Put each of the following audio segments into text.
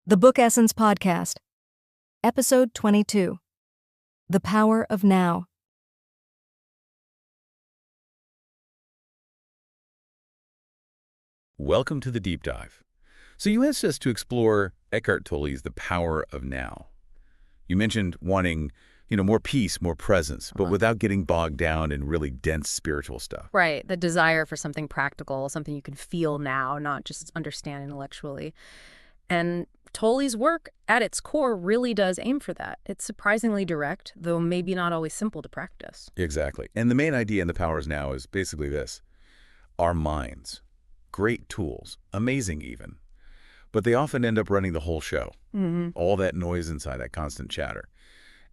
The Book Essence Podcast, Ep.22, The Power of Now. Welcome to the deep dive. So you asked us to explore Eckhart Tolle's The Power of Now. You mentioned wanting, more peace, more presence, but without getting bogged down in really dense spiritual stuff. Right. The desire for something practical, something you can feel now, not just understand intellectually. And Tolle's work, at its core, really does aim for that. It's surprisingly direct, though maybe not always simple to practice. Exactly. And the main idea in The Power of Now is basically this. Our minds, great tools, amazing even, but they often end up running the whole show. All that noise inside, that constant chatter.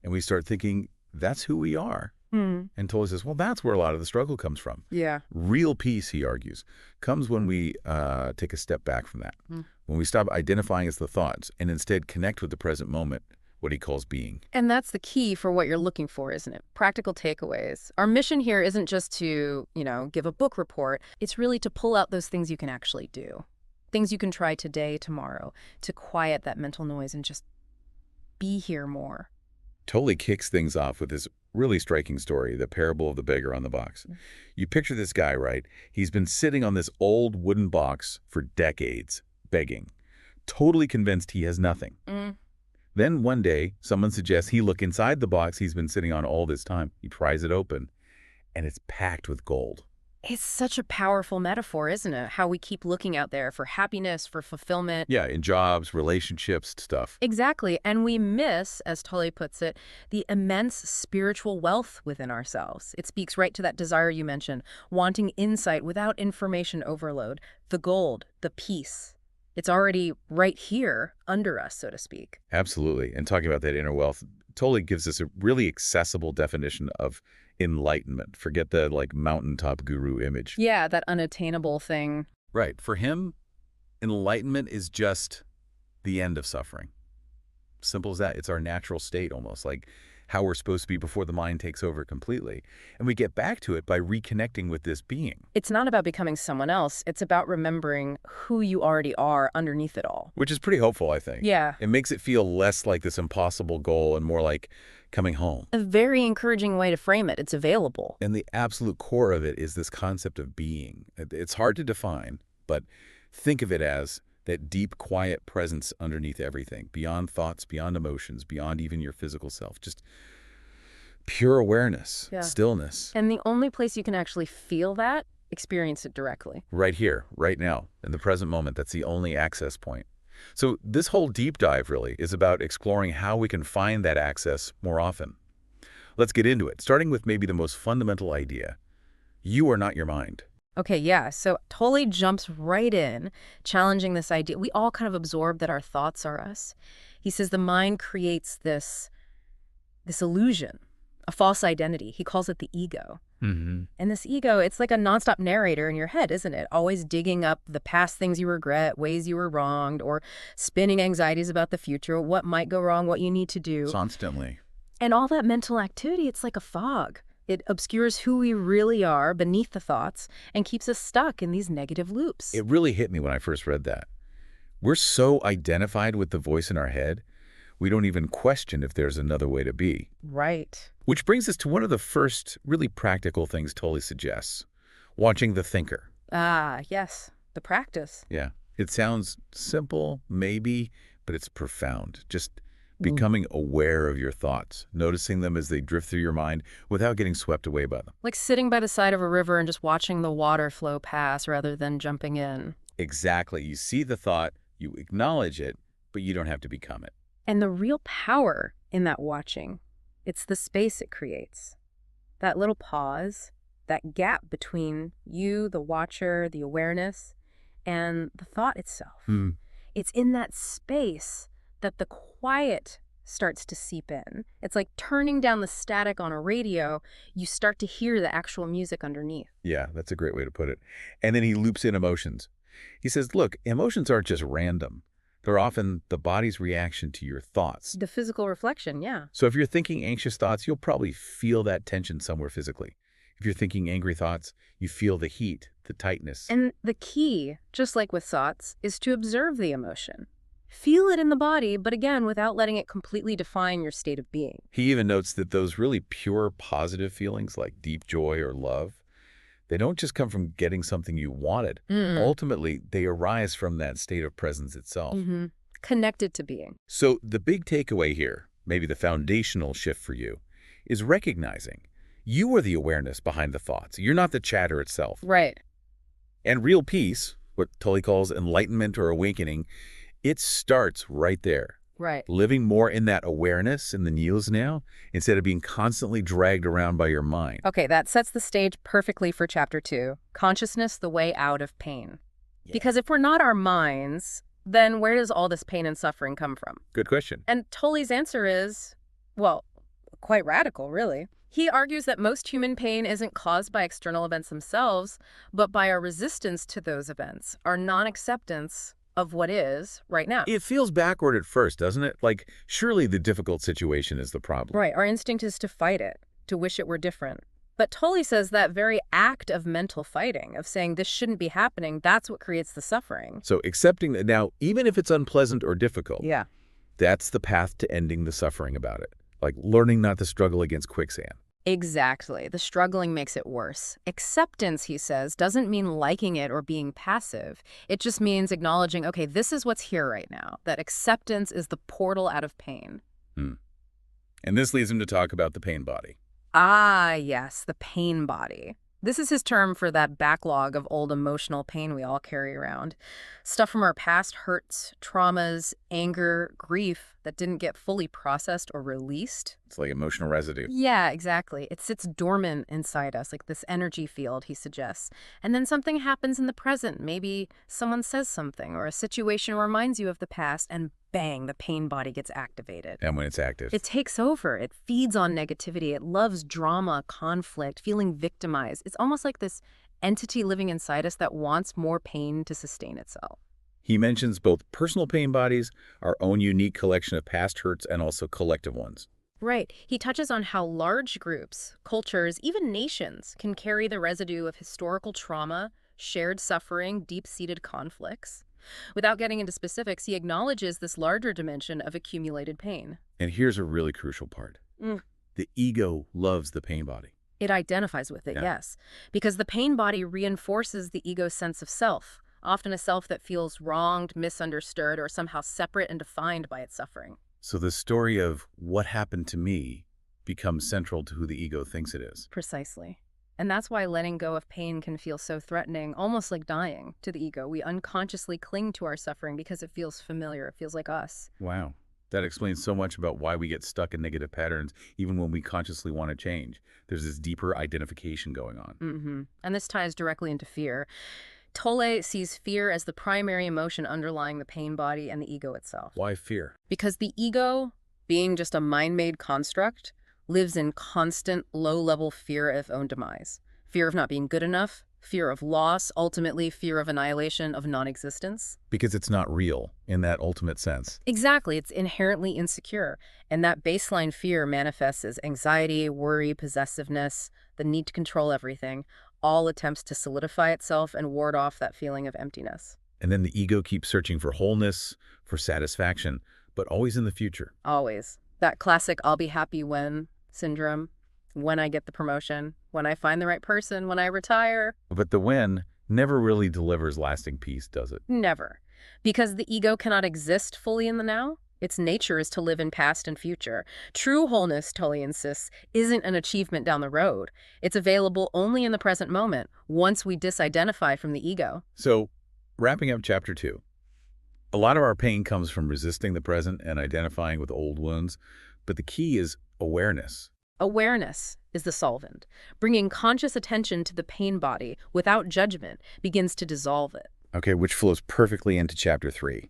And we start thinking, that's who we are. And Tolle says, well, that's where a lot of the struggle comes from. Yeah. Real peace, he argues, comes when we take a step back from that. When we stop identifying as the thoughts and instead connect with the present moment, what he calls being. And that's the key for what you're looking for, isn't it? Practical takeaways. Our mission here isn't just to, give a book report. It's really to pull out those things you can actually do. Things you can try today, tomorrow, to quiet that mental noise and just be here more. Tolle kicks things off with this really striking story, the parable of the beggar on the box. You picture this guy, right? He's been sitting on this old wooden box for decades, begging, totally convinced he has nothing. Then one day, someone suggests he look inside the box he's been sitting on all this time. He pries it open, and it's packed with gold. It's such a powerful metaphor, isn't it? How we keep looking out there for happiness, for fulfillment. Yeah, in jobs, relationships, stuff. Exactly. And we miss, as Tolle puts it, the immense spiritual wealth within ourselves. It speaks right to that desire you mentioned, wanting insight without information overload, the gold, the peace. It's already right here under us, so to speak. Absolutely. And talking about that inner wealth, Tolle gives us a really accessible definition of enlightenment. Forget the mountaintop guru image. Yeah, that unattainable thing. Right. For him, enlightenment is just the end of suffering. Simple as that. It's our natural state almost, like how we're supposed to be before the mind takes over completely. And we get back to it by reconnecting with this being. It's not about becoming someone else. It's about remembering who you already are underneath it all. Which is pretty hopeful, I think. Yeah. It makes it feel less like this impossible goal and more like coming home. A very encouraging way to frame it. It's available. And the absolute core of it is this concept of being. It's hard to define, but think of it as that deep, quiet presence underneath everything, beyond thoughts, beyond emotions, beyond even your physical self. Just pure awareness, stillness. And the only place you can actually feel that, experience it directly. Right here, right now, in the present moment. That's the only access point. So this whole deep dive really is about exploring how we can find that access more often. Let's get into it, starting with maybe the most fundamental idea. You are not your mind. Okay, yeah. So Tolle jumps right in, challenging this idea. We all kind of absorb that our thoughts are us. He says the mind creates this illusion, a false identity. He calls it the ego. And this ego, it's like a nonstop narrator in your head, isn't it? Always digging up the past things you regret, ways you were wronged, or spinning anxieties about the future, what might go wrong, what you need to do. Constantly. And all that mental activity, it's like a fog. It obscures who we really are beneath the thoughts and keeps us stuck in these negative loops. It really hit me when I first read that. We're so identified with the voice in our head, we don't even question if there's another way to be. Right. Which brings us to one of the first really practical things Tolle suggests, watching the thinker. Ah, yes, the practice. Yeah. It sounds simple, maybe, but it's profound. Just becoming aware of your thoughts, noticing them as they drift through your mind without getting swept away by them. Like sitting by the side of a river and just watching the water flow past rather than jumping in. Exactly. You see the thought, you acknowledge it, but you don't have to become it. And the real power in that watching, it's the space it creates. That little pause, that gap between you, the watcher, the awareness, and the thought itself. It's in that space that the quiet starts to seep in. It's like turning down the static on a radio. You start to hear the actual music underneath. Yeah, that's a great way to put it. And then he loops in emotions. He says, look, emotions aren't just random. They're often the body's reaction to your thoughts. The physical reflection, yeah. So if you're thinking anxious thoughts, you'll probably feel that tension somewhere physically. If you're thinking angry thoughts, you feel the heat, the tightness. And the key, just like with thoughts, is to observe the emotion. Feel it in the body, but again, without letting it completely define your state of being. He even notes that those really pure positive feelings like deep joy or love, they don't just come from getting something you wanted. Ultimately, they arise from that state of presence itself. Connected to being. So the big takeaway here, maybe the foundational shift for you, is recognizing you are the awareness behind the thoughts. You're not the chatter itself. Right. And real peace, what Tolle calls enlightenment or awakening, it starts right there. Right. Living more in that awareness in the news now, instead of being constantly dragged around by your mind. Okay, that sets the stage perfectly for Chapter 2, Consciousness, the Way Out of Pain. Because if we're not our minds, then where does all this pain and suffering come from? Good question. And Tolle's answer is, well, quite radical, really. He argues that most human pain isn't caused by external events themselves, but by our resistance to those events, our non-acceptance of what is right now. It feels backward at first, doesn't it? Like, surely the difficult situation is the problem. Right. Our instinct is to fight it, to wish it were different. But Tolle says that very act of mental fighting, of saying this shouldn't be happening, that's what creates the suffering. So accepting that now, even if it's unpleasant or difficult, Yeah. that's the path to ending the suffering about it. Like learning not to struggle against quicksand. Exactly. The struggling makes it worse. Acceptance, he says, doesn't mean liking it or being passive. It just means acknowledging, okay, this is what's here right now. That acceptance is the portal out of pain. And this leads him to talk about the pain body. Ah, yes, the pain body. This is his term for that backlog of old emotional pain we all carry around. Stuff from our past hurts, traumas, anger, grief that didn't get fully processed or released. It's like emotional residue. Yeah, exactly. It sits dormant inside us, like this energy field, he suggests. And then something happens in the present. Maybe someone says something or a situation reminds you of the past, and bang, the pain body gets activated. And when it's active. It takes over. It feeds on negativity. It loves drama, conflict, feeling victimized. It's almost like this entity living inside us that wants more pain to sustain itself. He mentions both personal pain bodies, our own unique collection of past hurts, and also collective ones. Right. He touches on how large groups, cultures, even nations can carry the residue of historical trauma, shared suffering, deep-seated conflicts. Without getting into specifics, he acknowledges this larger dimension of accumulated pain. And here's a really crucial part. The ego loves the pain body. It identifies with it, Yeah. yes, because the pain body reinforces the ego's sense of self, often a self that feels wronged, misunderstood, or somehow separate and defined by its suffering. So the story of what happened to me becomes central to who the ego thinks it is. Precisely. And that's why letting go of pain can feel so threatening, almost like dying to the ego. We unconsciously cling to our suffering because it feels familiar. It feels like us. Wow. That explains so much about why we get stuck in negative patterns, even when we consciously want to change. There's this deeper identification going on. And this ties directly into fear. Tolle sees fear as the primary emotion underlying the pain body and the ego itself. Why fear? Because the ego, being just a mind-made construct, lives in constant low-level fear of own demise. Fear of not being good enough, fear of loss, ultimately fear of annihilation, of non-existence. Because it's not real in that ultimate sense. Exactly. It's inherently insecure. And that baseline fear manifests as anxiety, worry, possessiveness, the need to control everything, all attempts to solidify itself and ward off that feeling of emptiness. And then the ego keeps searching for wholeness, for satisfaction, but always in the future. Always. That classic I'll be happy when syndrome, when I get the promotion, when I find the right person, when I retire. But the when never really delivers lasting peace, does it? Never. Because the ego cannot exist fully in the now. Its nature is to live in past and future. True wholeness, Tolle insists, isn't an achievement down the road. It's available only in the present moment, once we disidentify from the ego. So, wrapping up Chapter 2. A lot of our pain comes from resisting the present and identifying with old wounds, but the key is awareness. Awareness is the solvent. Bringing conscious attention to the pain body without judgment begins to dissolve it. Okay, which flows perfectly into Chapter 3.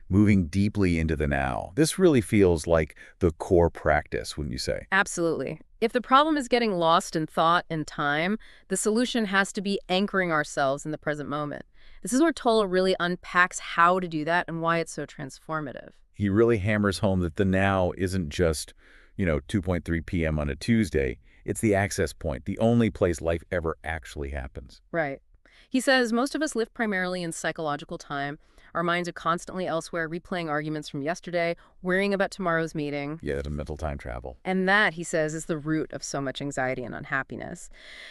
Moving deeply into the now. This really feels like the core practice, wouldn't you say? Absolutely. If the problem is getting lost in thought and time, the solution has to be anchoring ourselves in the present moment. This is where Tolle really unpacks how to do that and why it's so transformative. He really hammers home that the now isn't just, 2:3 p.m. on a Tuesday. It's the access point, the only place life ever actually happens. Right. He says most of us live primarily in psychological time. Our minds are constantly elsewhere, replaying arguments from yesterday, worrying about tomorrow's meeting. Yeah, the mental time travel. And that, he says, is the root of so much anxiety and unhappiness.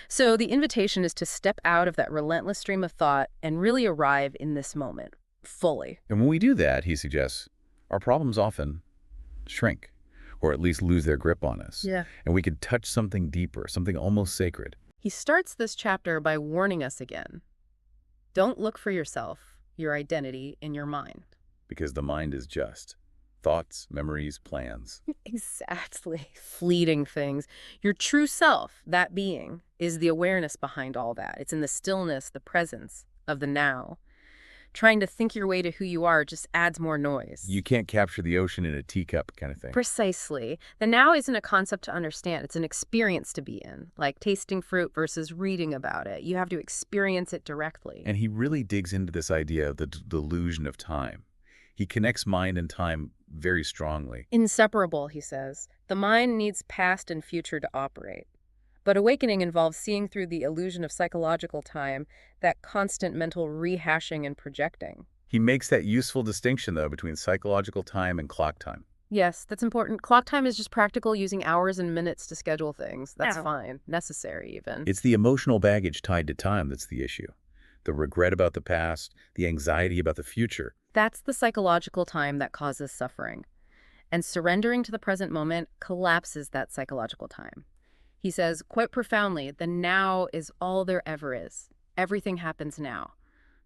So the invitation is to step out of that relentless stream of thought and really arrive in this moment, fully. And when we do that, he suggests, our problems often shrink, or at least lose their grip on us. Yeah. And we can touch something deeper, something almost sacred. He starts this chapter by warning us again. Don't look for yourself, your identity, in your mind. Because the mind is just thoughts, memories, plans. Exactly. Fleeting things. Your true self, that being, is the awareness behind all that. It's in the stillness, the presence of the now. Trying to think your way to who you are just adds more noise. You can't capture the ocean in a teacup kind of thing. Precisely. The now isn't a concept to understand. It's an experience to be in, like tasting fruit versus reading about it. You have to experience it directly. And he really digs into this idea of the delusion of time. He connects mind and time very strongly. Inseparable, he says. The mind needs past and future to operate. But awakening involves seeing through the illusion of psychological time, that constant mental rehashing and projecting. He makes that useful distinction, though, between psychological time and clock time. Yes, that's important. Clock time is just practical, using hours and minutes to schedule things. That's fine. Necessary, even. It's the emotional baggage tied to time that's the issue. The regret about the past, the anxiety about the future. That's the psychological time that causes suffering. And surrendering to the present moment collapses that psychological time. He says, quite profoundly, the now is all there ever is. Everything happens now.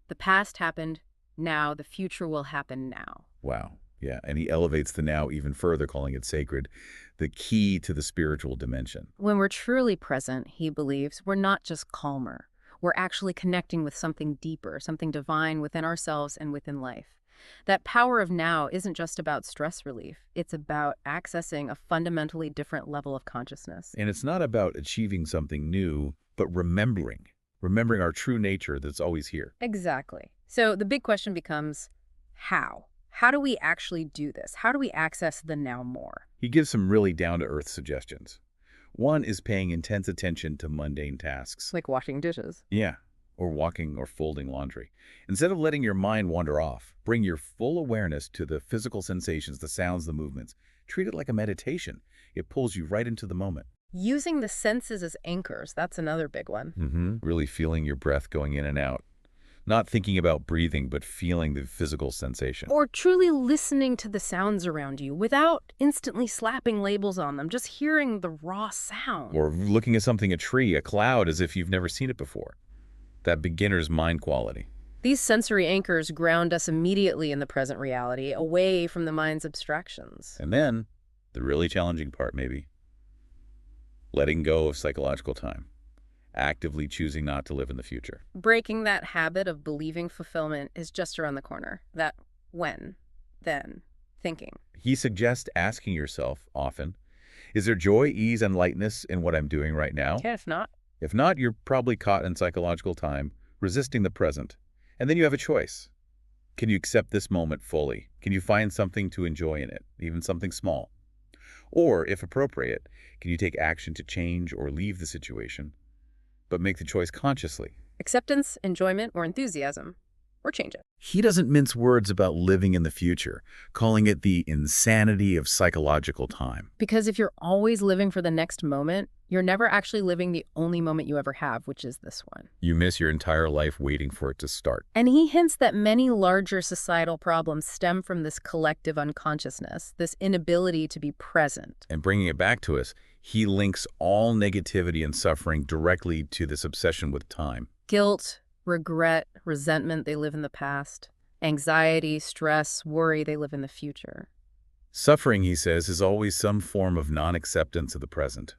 The past happened, now the future will happen now. Wow. Yeah, and he elevates the now even further, calling it sacred, the key to the spiritual dimension. When we're truly present, he believes, we're not just calmer. We're actually connecting with something deeper, something divine within ourselves and within life. That power of now isn't just about stress relief. It's about accessing a fundamentally different level of consciousness. And it's not about achieving something new, but remembering our true nature that's always here. Exactly. So the big question becomes, how? How do we actually do this? How do we access the now more? He gives some really down-to-earth suggestions. One is paying intense attention to mundane tasks. Like washing dishes. Yeah, or walking or folding laundry. Instead of letting your mind wander off, bring your full awareness to the physical sensations, the sounds, the movements. Treat it like a meditation. It pulls you right into the moment. Using the senses as anchors, that's another big one. Really feeling your breath going in and out. Not thinking about breathing, but feeling the physical sensation. Or truly listening to the sounds around you without instantly slapping labels on them, just hearing the raw sound. Or looking at something, a tree, a cloud, as if you've never seen it before. That beginner's mind quality. These sensory anchors ground us immediately in the present reality, away from the mind's abstractions. And then, the really challenging part maybe, letting go of psychological time. Actively choosing not to live in the future. Breaking that habit of believing fulfillment is just around the corner. That when, then, thinking. He suggests asking yourself often, is there joy, ease, and lightness in what I'm doing right now? Yeah, if not. If not, you're probably caught in psychological time, resisting the present. And then you have a choice. Can you accept this moment fully? Can you find something to enjoy in it, even something small? Or, if appropriate, can you take action to change or leave the situation, but make the choice consciously? Acceptance, enjoyment, or enthusiasm. Or change it. He doesn't mince words about living in the future, calling it the insanity of psychological time. Because if you're always living for the next moment, you're never actually living the only moment you ever have, which is this one. You miss your entire life waiting for it to start. And he hints that many larger societal problems stem from this collective unconsciousness, this inability to be present. And bringing it back to us, he links all negativity and suffering directly to this obsession with time. Guilt, regret, resentment, they live in the past. Anxiety, stress, worry, they live in the future. Suffering, he says, is always some form of non-acceptance of the present.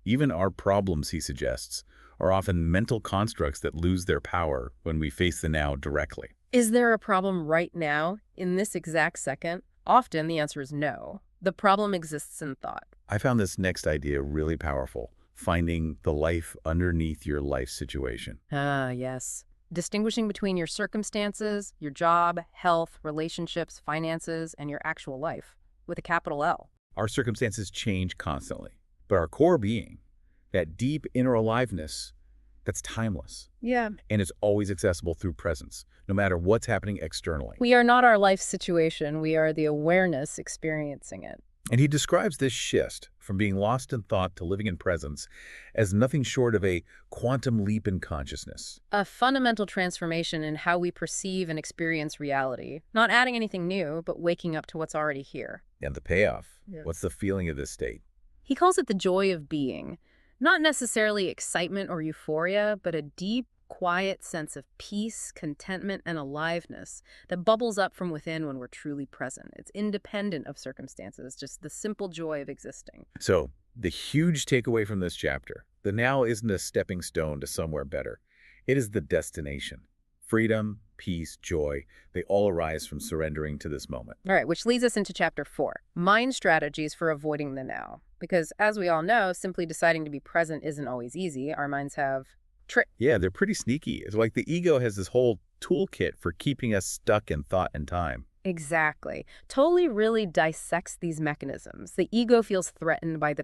Even our problems, he suggests, are often mental constructs that lose their power when we face the now directly. Is there a problem right now, in this exact second? Often the answer is no. The problem exists in thought. I found this next idea really powerful, finding the life underneath your life situation. Ah, yes. Distinguishing between your circumstances, your job, health, relationships, finances, and your actual life, with a capital L. Our circumstances change constantly, but our core being, that deep inner aliveness, that's timeless. Yeah. And it's always accessible through presence, no matter what's happening externally. We are not our life situation. We are the awareness experiencing it. And he describes this shift from being lost in thought to living in presence as nothing short of a quantum leap in consciousness. A fundamental transformation in how we perceive and experience reality. Not adding anything new, but waking up to what's already here. And the payoff, Yes. what's the feeling of this state? He calls it the joy of being. Not necessarily excitement or euphoria, but a deep, quiet sense of peace, contentment, and aliveness that bubbles up from within when we're truly present. It's independent of circumstances, just the simple joy of existing. So, the huge takeaway from this chapter, the now isn't a stepping stone to somewhere better. It is the destination. Freedom, peace, joy, they all arise from surrendering to this moment. All right, which leads us into chapter 4, mind strategies for avoiding the now. Because as we all know, simply deciding to be present isn't always easy. Our minds have tricks. Yeah, they're pretty sneaky. It's like the ego has this whole toolkit for keeping us stuck in thought and time. Exactly. Tolle really dissects these mechanisms. The ego feels threatened by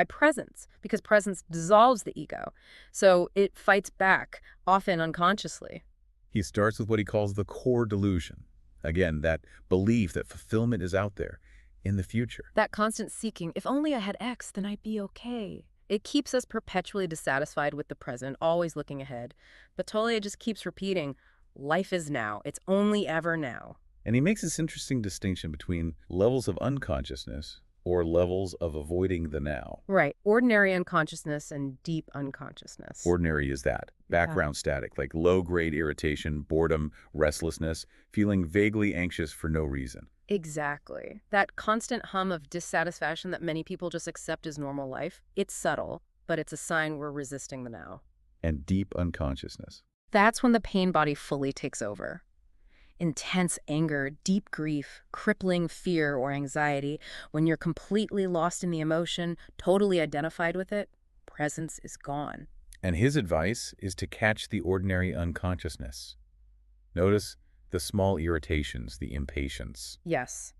presence, because presence dissolves the ego. So it fights back, often unconsciously. He starts with what he calls the core delusion. Again, that belief that fulfillment is out there in the future. That constant seeking, if only I had X, then I'd be okay. It keeps us perpetually dissatisfied with the present, always looking ahead. But Tolle just keeps repeating, life is now. It's only ever now. And he makes this interesting distinction between levels of unconsciousness or levels of avoiding the now. Right. Ordinary unconsciousness and deep unconsciousness. Ordinary is that. Background static, like low-grade irritation, boredom, restlessness, feeling vaguely anxious for no reason. Exactly. That constant hum of dissatisfaction that many people just accept as normal life, it's subtle, but it's a sign we're resisting the now. And deep unconsciousness. That's when the pain body fully takes over. Intense anger, deep grief, crippling fear or anxiety, when you're completely lost in the emotion, totally identified with it, presence is gone. And his advice is to catch the ordinary unconsciousness. Notice the small irritations, the impatience. Yes,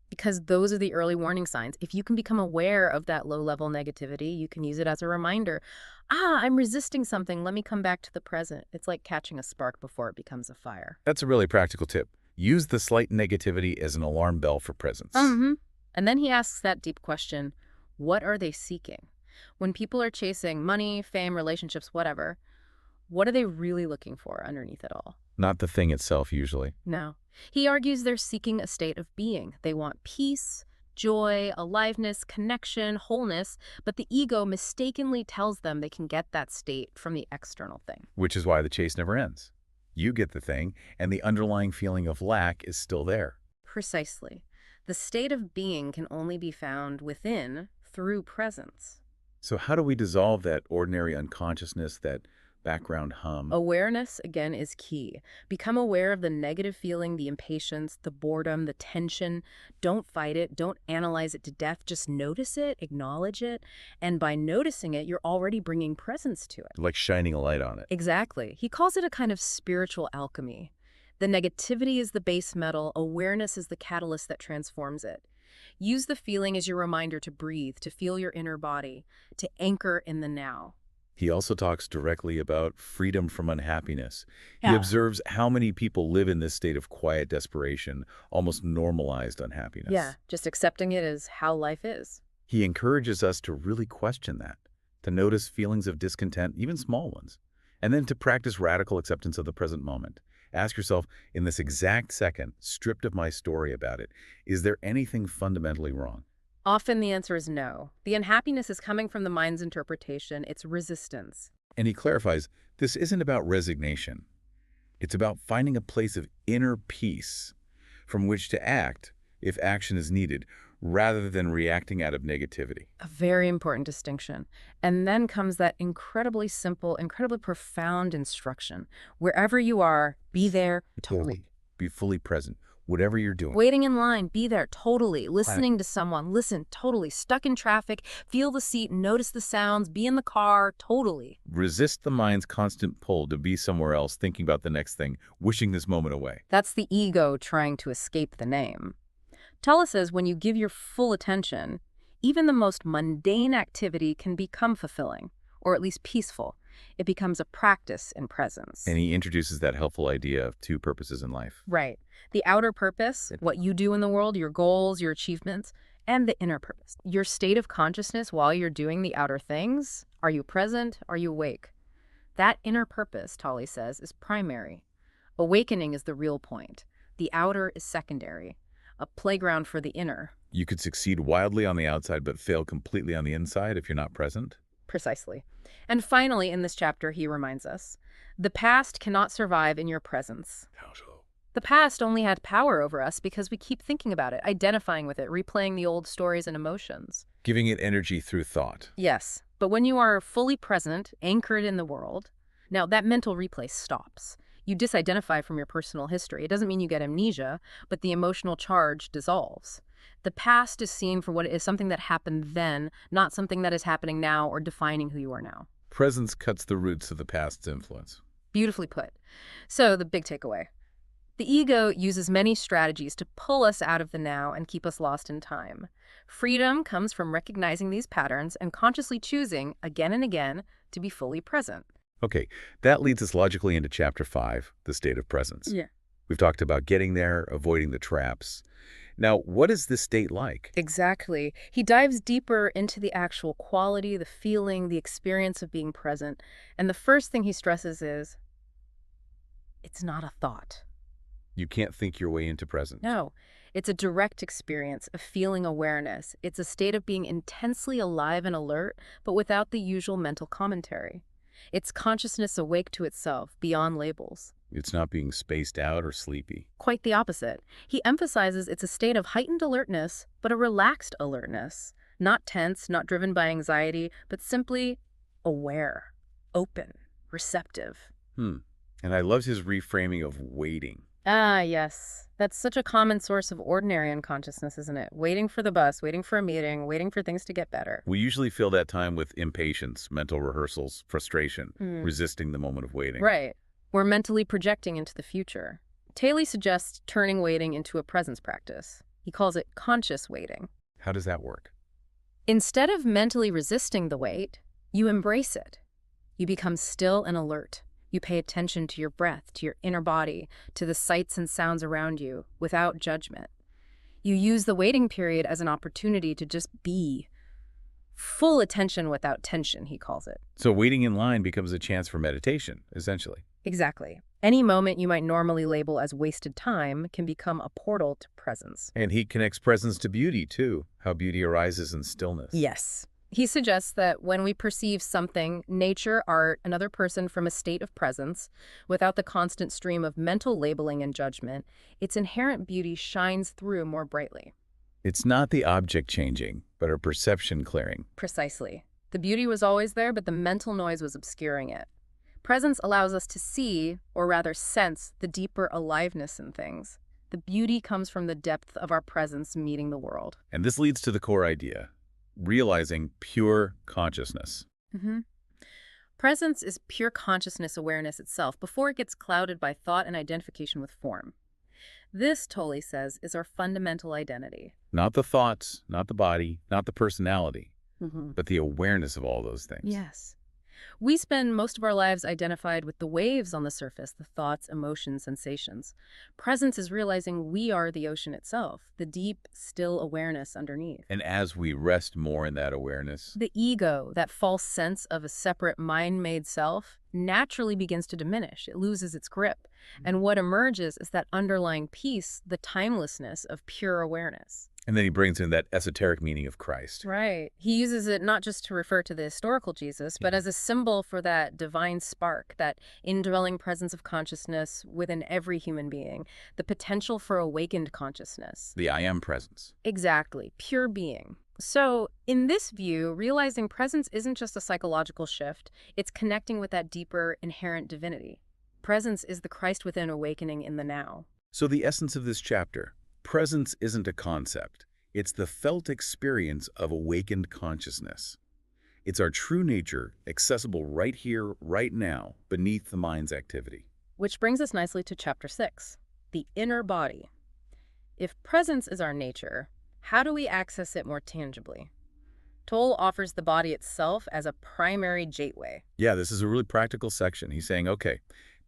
because those are the early warning signs. If you can become aware of that low-level negativity, you can use it as a reminder. I'm resisting something. Let me come back to the present. It's like catching a spark before it becomes a fire. That's a really practical tip. Use the slight negativity as an alarm bell for presence. And then he asks that deep question, what are they seeking? When people are chasing money, fame, relationships, whatever, what are they really looking for underneath it all? Not the thing itself, usually. No. He argues they're seeking a state of being. They want peace, joy, aliveness, connection, wholeness, but the ego mistakenly tells them they can get that state from the external thing. Which is why the chase never ends. You get the thing, and the underlying feeling of lack is still there. Precisely. The state of being can only be found within through presence. So how do we dissolve that ordinary unconsciousness, that background hum? Awareness, again, is key. Become aware of the negative feeling, the impatience, the boredom, the tension. Don't fight it. Don't analyze it to death. Just notice it, acknowledge it. And by noticing it, you're already bringing presence to it. Like shining a light on it. Exactly. He calls it a kind of spiritual alchemy. The negativity is the base metal. Awareness is the catalyst that transforms it. Use the feeling as your reminder to breathe, to feel your inner body, to anchor in the now. He also talks directly about freedom from unhappiness. He observes how many people live in this state of quiet desperation, almost normalized unhappiness. Yeah, just accepting it as how life is. He encourages us to really question that, to notice feelings of discontent, even small ones, and then to practice radical acceptance of the present moment. Ask yourself, in this exact second, stripped of my story about it, is there anything fundamentally wrong? Often the answer is no. The unhappiness is coming from the mind's interpretation. It's resistance. And he clarifies, this isn't about resignation. It's about finding a place of inner peace from which to act if action is needed, rather than reacting out of negativity. A very important distinction. And then comes that incredibly simple, incredibly profound instruction. Wherever you are, be there totally. Be fully present, whatever you're doing. Waiting in line, be there totally. Listening to someone, listen totally. Stuck in traffic, feel the seat, notice the sounds, be in the car, totally. Resist the mind's constant pull to be somewhere else, thinking about the next thing, wishing this moment away. That's the ego trying to escape the name. Tolle says when you give your full attention, even the most mundane activity can become fulfilling, or at least peaceful. It becomes a practice in presence. And he introduces that helpful idea of two purposes in life. Right. The outer purpose, what you do in the world, your goals, your achievements, and the inner purpose. Your state of consciousness while you're doing the outer things. Are you present? Are you awake? That inner purpose, Tolle says, is primary. Awakening is the real point. The outer is secondary, a playground for the inner. You could succeed wildly on the outside but fail completely on the inside if you're not present. Precisely. And finally, in this chapter, he reminds us, the past cannot survive in your presence. How so? The past only had power over us because we keep thinking about it, identifying with it, replaying the old stories and emotions. Giving it energy through thought. Yes, but when you are fully present, anchored in the world, now that mental replay stops. You disidentify from your personal history. It doesn't mean you get amnesia, but the emotional charge dissolves. The past is seen for what it is, something that happened then, not something that is happening now or defining who you are now. Presence cuts the roots of the past's influence. Beautifully put. So the big takeaway. The ego uses many strategies to pull us out of the now and keep us lost in time. Freedom comes from recognizing these patterns and consciously choosing, again and again, to be fully present. Okay, that leads us logically into Chapter 5, the state of presence. Yeah. We've talked about getting there, avoiding the traps. Now, what is this state like? Exactly. He dives deeper into the actual quality, the feeling, the experience of being present. And the first thing he stresses is, it's not a thought. You can't think your way into presence. No, it's a direct experience of feeling awareness. It's a state of being intensely alive and alert, but without the usual mental commentary. It's consciousness awake to itself, beyond labels. It's not being spaced out or sleepy. Quite the opposite. He emphasizes it's a state of heightened alertness, but a relaxed alertness. Not tense, not driven by anxiety, but simply aware, open, receptive. And I loved his reframing of waiting. Ah, yes. That's such a common source of ordinary unconsciousness, isn't it? Waiting for the bus, waiting for a meeting, waiting for things to get better. We usually fill that time with impatience, mental rehearsals, frustration, resisting the moment of waiting. Right. We're mentally projecting into the future. Tolle suggests turning waiting into a presence practice. He calls it conscious waiting. How does that work? Instead of mentally resisting the wait, you embrace it. You become still and alert. You pay attention to your breath, to your inner body, to the sights and sounds around you, without judgment. You use the waiting period as an opportunity to just be. Full attention without tension, he calls it. So waiting in line becomes a chance for meditation, essentially. Exactly. Any moment you might normally label as wasted time can become a portal to presence. And he connects presence to beauty, too, how beauty arises in stillness. Yes. He suggests that when we perceive something, nature, art, another person from a state of presence, without the constant stream of mental labeling and judgment, its inherent beauty shines through more brightly. It's not the object changing, but our perception clearing. Precisely. The beauty was always there, but the mental noise was obscuring it. Presence allows us to see, or rather sense, the deeper aliveness in things. The beauty comes from the depth of our presence meeting the world. And this leads to the core idea, realizing pure consciousness. Presence is pure consciousness awareness itself before it gets clouded by thought and identification with form. This, Tolle says, is our fundamental identity. Not the thoughts, not the body, not the personality, but the awareness of all those things. Yes. We spend most of our lives identified with the waves on the surface, the thoughts, emotions, sensations. Presence is realizing we are the ocean itself, the deep, still awareness underneath. And as we rest more in that awareness, The ego, that false sense of a separate mind-made self, naturally begins to diminish. It loses its grip. And what emerges is that underlying peace, the timelessness of pure awareness. and then he brings in that esoteric meaning of Christ. Right. He uses it not just to refer to the historical Jesus, but as a symbol for that divine spark, that indwelling presence of consciousness within every human being, the potential for awakened consciousness. The I am presence. Exactly. Pure being. So, in this view, realizing presence isn't just a psychological shift, it's connecting with that deeper, inherent divinity. Presence is the Christ within awakening in the now. So the essence of this chapter, presence isn't a concept. It's the felt experience of awakened consciousness. It's our true nature, accessible right here, right now, beneath the mind's activity. Which brings us nicely to Chapter 6, the inner body. If presence is our nature, how do we access it more tangibly? Toll offers the body itself as a primary gateway. Yeah, this is a really practical section. He's saying, okay,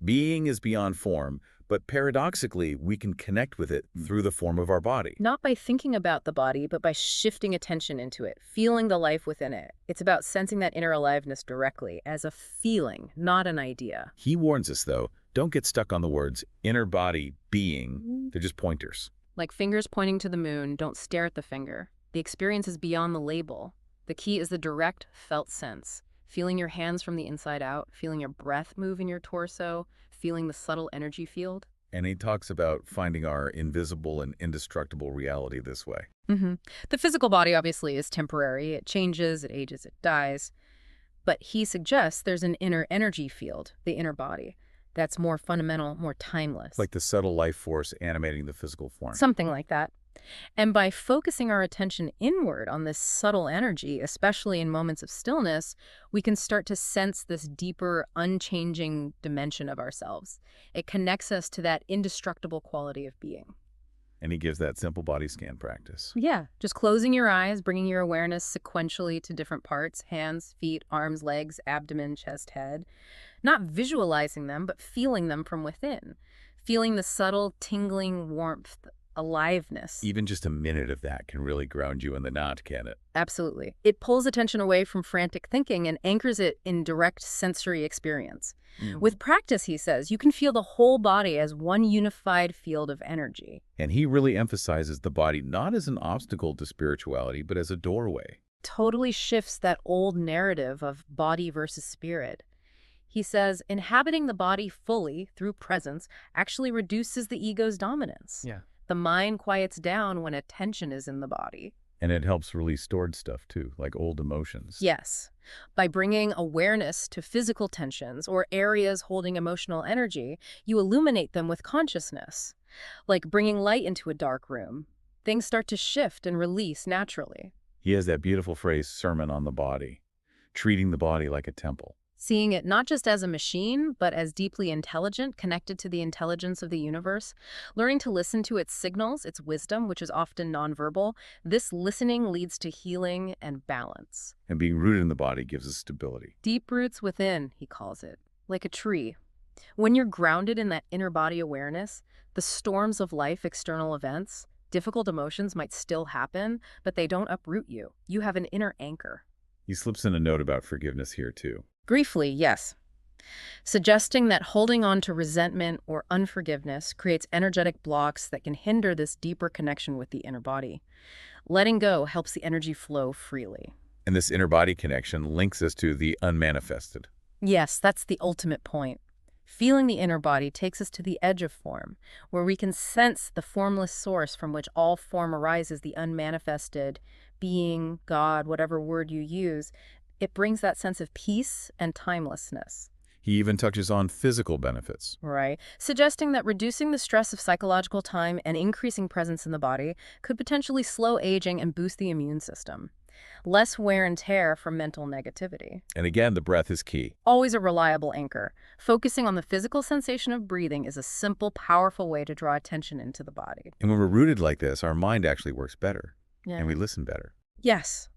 being is beyond form, but paradoxically, we can connect with it through the form of our body. Not by thinking about the body, but by shifting attention into it, feeling the life within it. It's about sensing that inner aliveness directly as a feeling, not an idea. He warns us, though, don't get stuck on the words inner body, being. They're just pointers. Like fingers pointing to the moon, don't stare at the finger. The experience is beyond the label. The key is the direct, felt sense. Feeling your hands from the inside out, feeling your breath move in your torso, feeling the subtle energy field. And he talks about finding our invisible and indestructible reality this way. The physical body obviously is temporary. It changes, it ages, it dies. But he suggests there's an inner energy field, the inner body, that's more fundamental, more timeless. Like the subtle life force animating the physical form. Something like that. And by focusing our attention inward on this subtle energy, especially in moments of stillness, we can start to sense this deeper, unchanging dimension of ourselves. It connects us to that indestructible quality of being. And he gives that simple body scan practice. Yeah, just closing your eyes, bringing your awareness sequentially to different parts, hands, feet, arms, legs, abdomen, chest, head. Not visualizing them, but feeling them from within. Feeling the subtle, tingling warmth, aliveness. Even just a minute of that can really ground you in the knot, can it? Absolutely. It pulls attention away from frantic thinking and anchors it in direct sensory experience. With practice, he says, you can feel the whole body as one unified field of energy. And he really emphasizes the body not as an obstacle to spirituality, but as a doorway. Totally shifts that old narrative of body versus spirit. He says, inhabiting the body fully through presence actually reduces the ego's dominance. Yeah. The mind quiets down when attention is in the body. And it helps release stored stuff, too, like old emotions. Yes. By bringing awareness to physical tensions or areas holding emotional energy, you illuminate them with consciousness. Like bringing light into a dark room. Things start to shift and release naturally. He has that beautiful phrase, sermon on the body, treating the body like a temple. Seeing it not just as a machine, but as deeply intelligent, connected to the intelligence of the universe, learning to listen to its signals, its wisdom, which is often nonverbal. This listening leads to healing and balance. And being rooted in the body gives us stability. Deep roots within, he calls it, like a tree. When you're grounded in that inner body awareness, the storms of life, external events, difficult emotions might still happen, but they don't uproot you. You have an inner anchor. He slips in a note about forgiveness here, too. Briefly, yes. Suggesting that holding on to resentment or unforgiveness creates energetic blocks that can hinder this deeper connection with the inner body. Letting go helps the energy flow freely. And this inner body connection links us to the unmanifested. Yes, that's the ultimate point. Feeling the inner body takes us to the edge of form, where we can sense the formless source from which all form arises, the unmanifested, being, God, whatever word you use. It brings that sense of peace and timelessness. He even touches on physical benefits. Right. Suggesting that reducing the stress of psychological time and increasing presence in the body could potentially slow aging and boost the immune system. Less wear and tear from mental negativity. And again, the breath is key. Always a reliable anchor. Focusing on the physical sensation of breathing is a simple, powerful way to draw attention into the body. And when we're rooted like this, our mind actually works better. Yeah. And we listen better. Yes.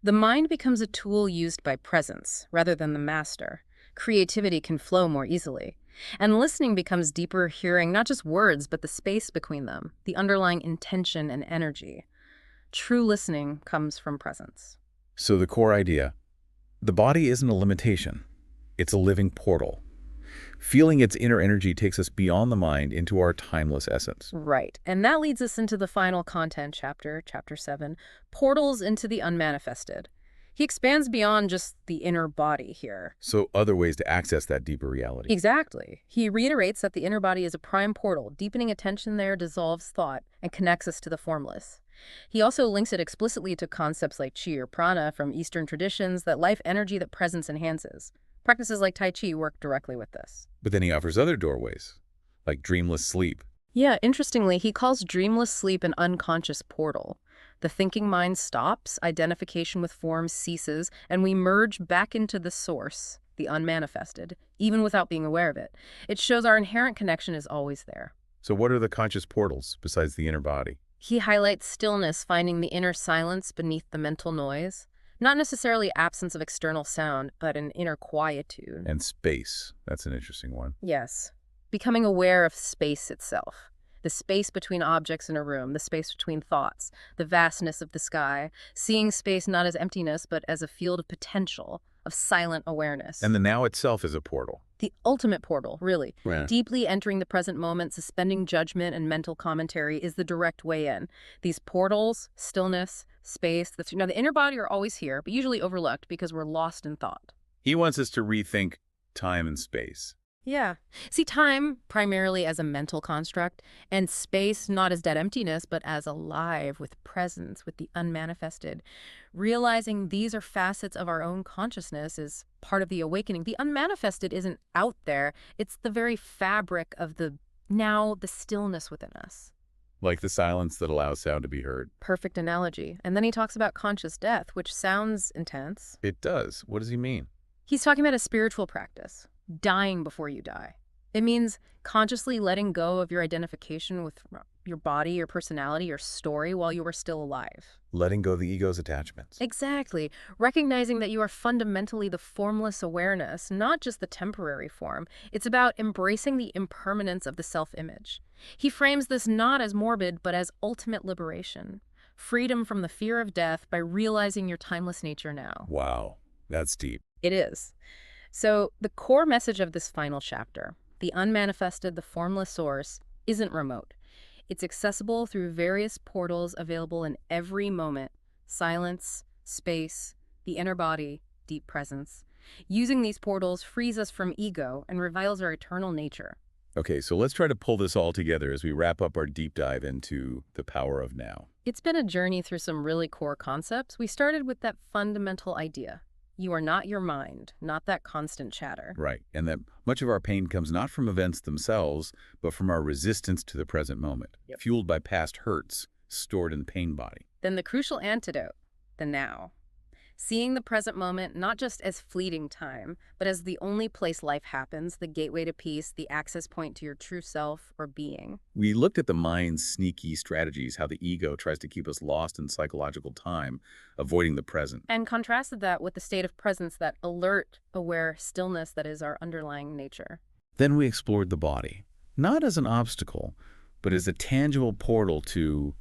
The mind becomes a tool used by presence rather than the master. Creativity can flow more easily. And listening becomes deeper hearing, not just words, but the space between them, the underlying intention and energy. True listening comes from presence. So the core idea, the body isn't a limitation. It's a living portal. Feeling its inner energy takes us beyond the mind into our timeless essence. Right. And that leads us into the final content chapter, chapter 7, portals into the unmanifested. He expands beyond just the inner body here. So other ways to access that deeper reality. Exactly. He reiterates that the inner body is a prime portal. Deepening attention there dissolves thought and connects us to the formless. He also links it explicitly to concepts like chi or prana from Eastern traditions, that life energy that presence enhances. Practices like Tai Chi work directly with this. But then he offers other doorways, like dreamless sleep. Yeah, interestingly, he calls dreamless sleep an unconscious portal. The thinking mind stops, identification with form ceases, and we merge back into the source, the unmanifested, even without being aware of it. It shows our inherent connection is always there. So what are the conscious portals besides the inner body? He highlights stillness, finding the inner silence beneath the mental noise. Not necessarily absence of external sound, but an inner quietude. And space. That's an interesting one. Yes. Becoming aware of space itself. The space between objects in a room, the space between thoughts, the vastness of the sky. Seeing space not as emptiness, but as a field of potential, of silent awareness. And the now itself is a portal. The ultimate portal, really. Yeah. Deeply entering the present moment, suspending judgment and mental commentary is the direct way in. These portals, stillness, space, the inner body are always here, but usually overlooked because we're lost in thought. He wants us to rethink time and space. Yeah. See time primarily as a mental construct, and space not as dead emptiness, but as alive with presence, with the unmanifested. Realizing these are facets of our own consciousness is part of the awakening. The unmanifested isn't out there. It's the very fabric of the stillness within us. Like the silence that allows sound to be heard. Perfect analogy. And then he talks about conscious death, which sounds intense. It does. What does he mean? He's talking about a spiritual practice. Dying before you die. It means consciously letting go of your identification with your body, your personality, your story while you are still alive. Letting go of the ego's attachments. Exactly. Recognizing that you are fundamentally the formless awareness, not just the temporary form. It's about embracing the impermanence of the self-image. He frames this not as morbid, but as ultimate liberation. Freedom from the fear of death by realizing your timeless nature now. Wow, that's deep. It is. So the core message of this final chapter, the unmanifested, the formless source, isn't remote. It's accessible through various portals available in every moment: silence, space, the inner body, deep presence. Using these portals frees us from ego and reveals our eternal nature. Okay, so let's try to pull this all together as we wrap up our deep dive into the power of now. It's been a journey through some really core concepts. We started with that fundamental idea. You are not your mind, not that constant chatter. Right, and that much of our pain comes not from events themselves, but from our resistance to the present moment, fueled by past hurts stored in the pain body. Then the crucial antidote, the now. Seeing the present moment not just as fleeting time, but as the only place life happens, the gateway to peace, the access point to your true self or being. We looked at the mind's sneaky strategies, how the ego tries to keep us lost in psychological time, avoiding the present. And contrasted that with the state of presence, that alert, aware stillness that is our underlying nature. Then we explored the body, not as an obstacle, but as a tangible portal to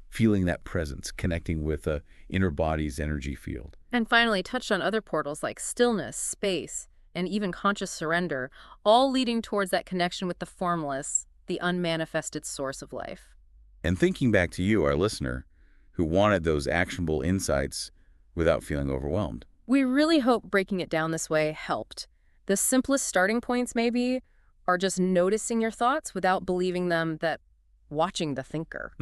feeling that presence, connecting with the inner body's energy field. And finally touched on other portals like stillness, space, and even conscious surrender, all leading towards that connection with the formless, the unmanifested source of life. And thinking back to you, our listener, who wanted those actionable insights without feeling overwhelmed. We really hope breaking it down this way helped. The simplest starting points maybe are just noticing your thoughts without believing them, that watching the thinker.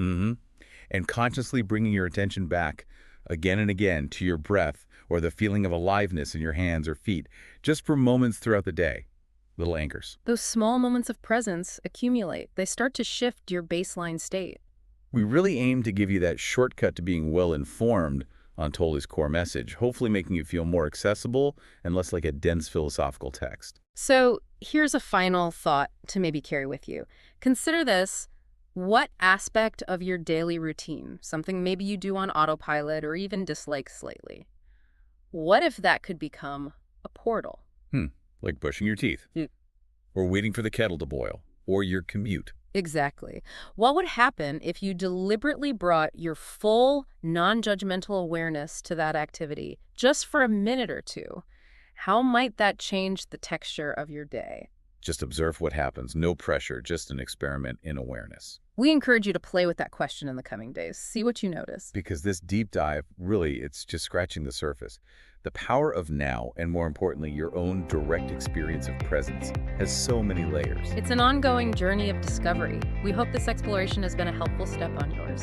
And consciously bringing your attention back again and again to your breath or the feeling of aliveness in your hands or feet, just for moments throughout the day. Little anchors. Those small moments of presence accumulate. They start to shift your baseline state. We really aim to give you that shortcut to being well-informed on Tolle's core message, hopefully making you feel more accessible and less like a dense philosophical text. So here's a final thought to maybe carry with you. Consider this. What aspect of your daily routine, something maybe you do on autopilot or even dislike slightly, what if that could become a portal? Like brushing your teeth, or waiting for the kettle to boil, or your commute. Exactly. What would happen if you deliberately brought your full, non-judgmental awareness to that activity just for a minute or two? How might that change the texture of your day? Just observe what happens. No pressure, just an experiment in awareness. We encourage you to play with that question in the coming days. See what you notice. Because this deep dive, really, it's just scratching the surface. The power of now, and more importantly, your own direct experience of presence, has so many layers. It's an ongoing journey of discovery. We hope this exploration has been a helpful step on yours.